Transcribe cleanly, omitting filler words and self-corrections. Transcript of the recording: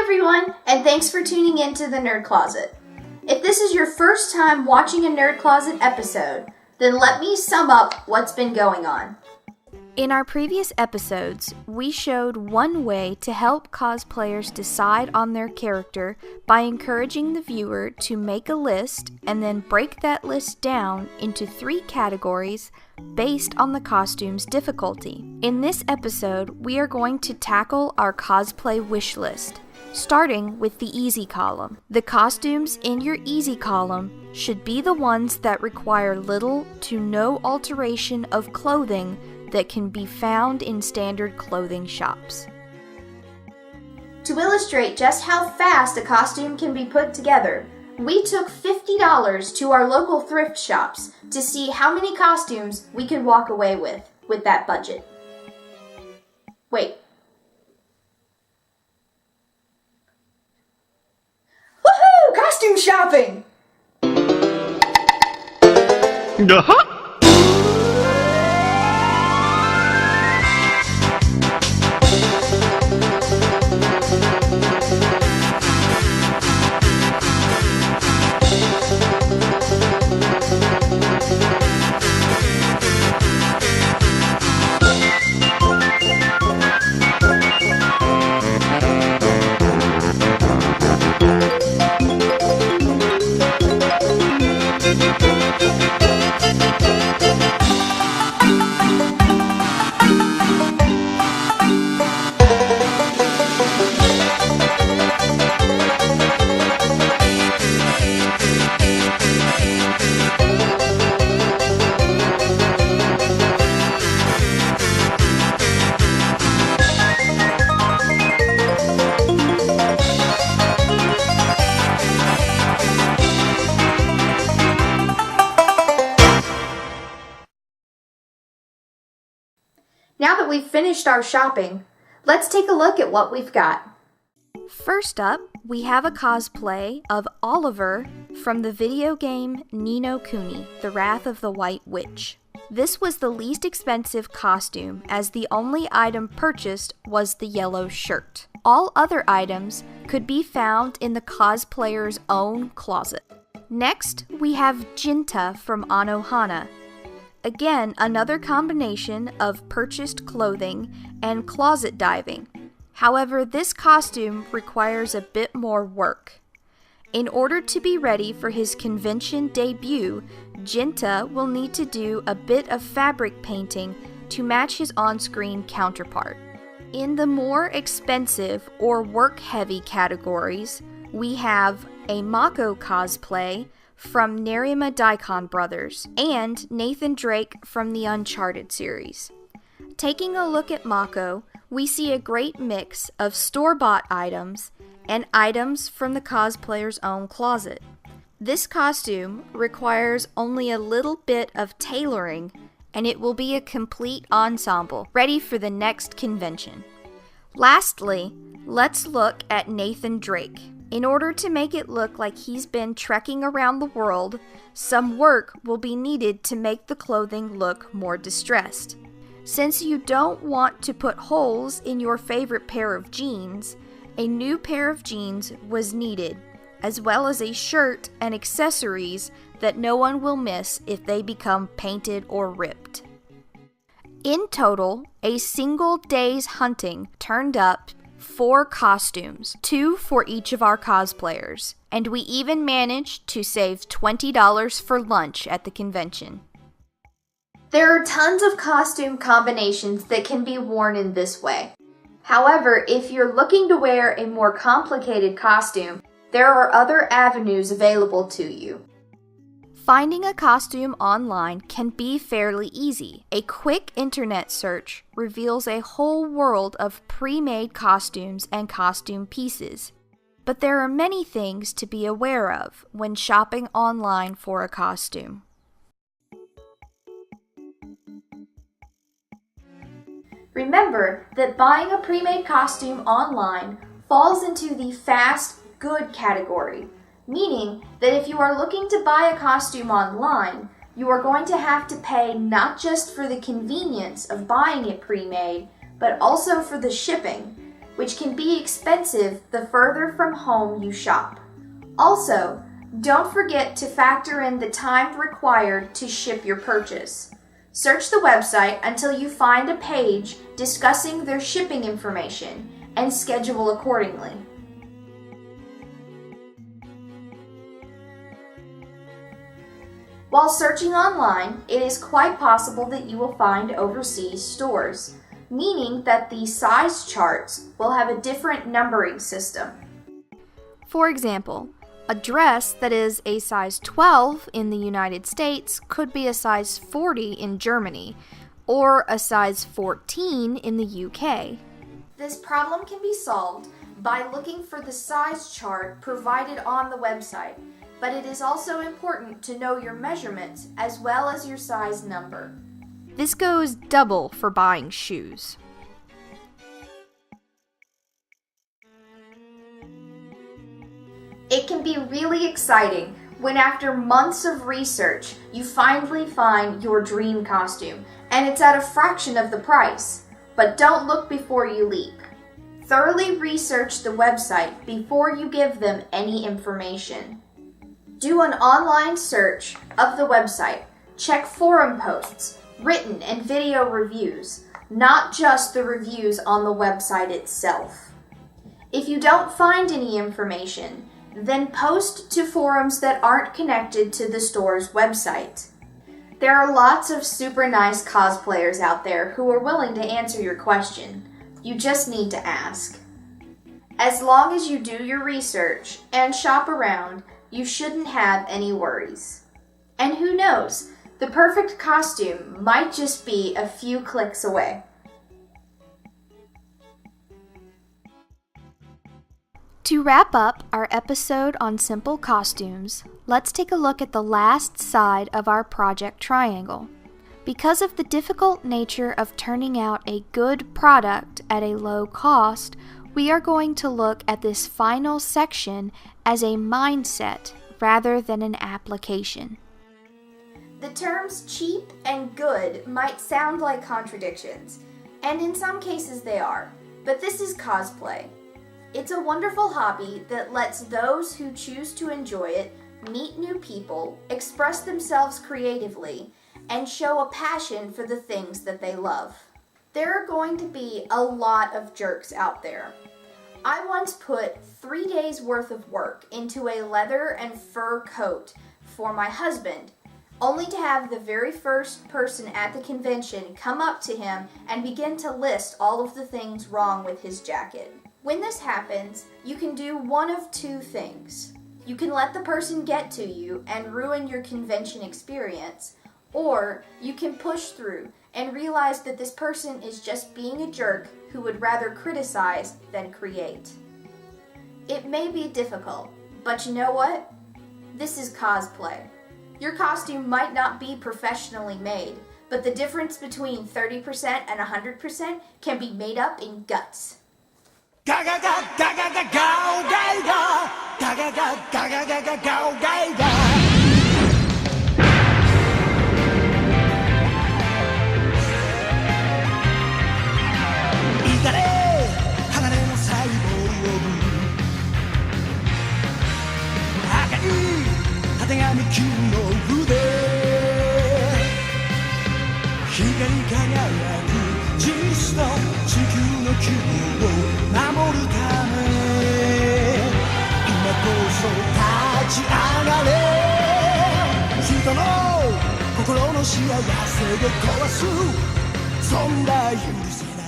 everyone, and thanks for tuning in to the Nerd Closet. If this is your first time watching a Nerd Closet episode, then let me sum up what's been going on. In our previous episodes, we showed one way to help cosplayers decide on their character by encouraging the viewer to make a list and then break that list down into 3 categories based on the costume's difficulty. In this episode, we are going to tackle our cosplay wish list, starting with the easy column. The costumes in your easy column should be the ones that require little to no alteration of clothing that can be found in standard clothing shops. To illustrate just how fast a costume can be put together, we took $50 to our local thrift shops to see how many costumes we could walk away with that budget. Wait. Woohoo! Costume shopping! Uh-huh. Now that we've finished our shopping, let's take a look at what we've got. First up, we have a cosplay of Oliver from the video game Ni no Kuni: The Wrath of the White Witch. This was the least expensive costume, as the only item purchased was the yellow shirt. All other items could be found in the cosplayer's own closet. Next, we have Jinta from Anohana. Again, another combination of purchased clothing and closet diving. However, this costume requires a bit more work. In order to be ready for his convention debut, Jinta will need to do a bit of fabric painting to match his on-screen counterpart. In the more expensive or work-heavy categories, we have a Mako cosplay from Nerima Daikon Brothers, and Nathan Drake from the Uncharted series. Taking a look at Mako, we see a great mix of store-bought items and items from the cosplayer's own closet. This costume requires only a little bit of tailoring, and it will be a complete ensemble, ready for the next convention. Lastly, let's look at Nathan Drake. In order to make it look like he's been trekking around the world, some work will be needed to make the clothing look more distressed. Since you don't want to put holes in your favorite pair of jeans, a new pair of jeans was needed, as well as a shirt and accessories that no one will miss if they become painted or ripped. In total, a single day's hunting turned up 4 costumes, 2 for each of our cosplayers, and we even managed to save $20 for lunch at the convention. There are tons of costume combinations that can be worn in this way. However, if you're looking to wear a more complicated costume, there are other avenues available to you. Finding a costume online can be fairly easy. A quick internet search reveals a whole world of pre-made costumes and costume pieces. But there are many things to be aware of when shopping online for a costume. Remember that buying a pre-made costume online falls into the fast, good category, meaning that if you are looking to buy a costume online, you are going to have to pay not just for the convenience of buying it pre-made, but also for the shipping, which can be expensive the further from home you shop. Also, don't forget to factor in the time required to ship your purchase. Search the website until you find a page discussing their shipping information and schedule accordingly. While searching online, it is quite possible that you will find overseas stores, meaning that the size charts will have a different numbering system. For example, a dress that is a size 12 in the United States could be a size 40 in Germany, or a size 14 in the UK. This problem can be solved by looking for the size chart provided on the website, but it is also important to know your measurements as well as your size number. This goes double for buying shoes. It can be really exciting when after months of research, you finally find your dream costume, and it's at a fraction of the price. But don't look before you leap. Thoroughly research the website before you give them any information. Do an online search of the website. Check forum posts, written and video reviews, not just the reviews on the website itself. If you don't find any information, then post to forums that aren't connected to the store's website. There are lots of super nice cosplayers out there who are willing to answer your question. You just need to ask. As long as you do your research and shop around, you shouldn't have any worries. And who knows, the perfect costume might just be a few clicks away. To wrap up our episode on simple costumes, let's take a look at the last side of our project triangle. Because of the difficult nature of turning out a good product at a low cost, we are going to look at this final section as a mindset rather than an application. The terms cheap and good might sound like contradictions, and in some cases they are, but this is cosplay. It's a wonderful hobby that lets those who choose to enjoy it meet new people, express themselves creatively, and show a passion for the things that they love. There are going to be a lot of jerks out there. I once put 3 days worth of work into a leather and fur coat for my husband, only to have the very first person at the convention come up to him and begin to list all of the things wrong with his jacket. When this happens, you can do one of two things. You can let the person get to you and ruin your convention experience, or you can push through and realize that this person is just being a jerk who would rather criticize than create. It may be difficult, but you know what? This is cosplay. Your costume might not be professionally made, but the difference between 30% and 100% can be made up in guts. Ga ga ga ga ga ga ga ga ga ga ga ga ga ga ga ga ga ga. 手紙金の筆光り輝く実の地球の希望を守るため今こそ立ち上がれ人の心の幸せを壊すそんな許せない